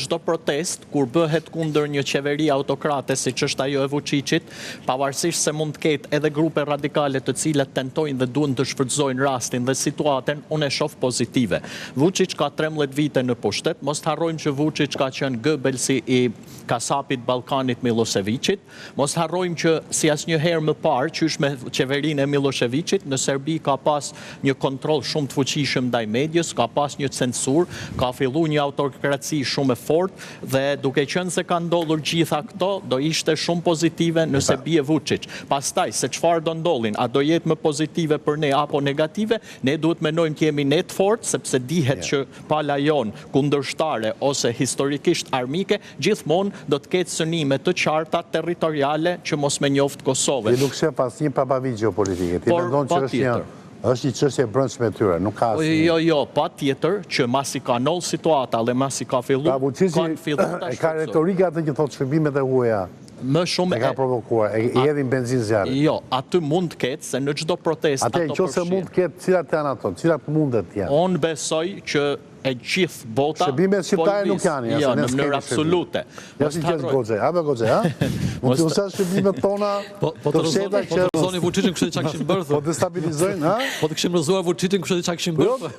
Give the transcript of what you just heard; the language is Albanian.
çdo protestë kur bëhet kundër një qeveri autokrate siç është ajo e Vučićit, pavarësisht se mund të ketë edhe grupe radikale të cilat tentojnë dhe duan të shfrytëzojnë rastin dhe situatën, unë e shoh pozitive. Vučić ka 13 vite në pushtet, mos harrojmë që Vučić ka qenë Goebbelsi i kasapit Ballkanit Milosevicit, mos harrojmë që si asnjëherë më parë, qysh me qeverinë e Milosevicit, në Serbi ka pas një kontroll shumë të fuqishëm ndaj medias, ka pas një censur, ka filluar një autokraci shumë e fortë dhe duke qenë se ka ndodhur gjitha këto, do ishte shumë pozitive nëse bie Vučić. Pastaj se çfarë do ndodhin, a do jetë më pozitive për ne apo negative, ne duhet mendojmë që jemi ne të fortë, sepse dihet që pala jon kundërshtare ose historikisht armike, gjithmonë do të ketë synime të qarta territoriale që mos me njoft Kosovën. Ti nuk sheh pasnjë papavi gjeopolitike. Ti mendon që është një çështje e brendshme e tyre, nuk ka asnjë. Jo, patjetër që masi ka ndodhur situata dhe masi ka filluar, kanë filluar ta ka retorikë atë që thotë shërbimet e huaja. Më shumë e ka provokuar, e hedhin benzinë zjarri. Jo, aty mund të ketë se në çdo protestë ato përfshin. Atë nëse mund të ketë, cilat janë ato, cilat mundet të janë. Unë besoj që e gjithë bota... Shërbimet shqiptare nuk janë, jo, në mënyrë absolute. Ja si qesë Goxhe, a be Goxhe, ha? Mund të usat shërbimet tona të fsheta që... Po të rëzoni Vučićin kështë që këshin bërë. Po të stabilizojnë, ha? Po të këshim rëzuar Vučićin kështë që këshin bërë.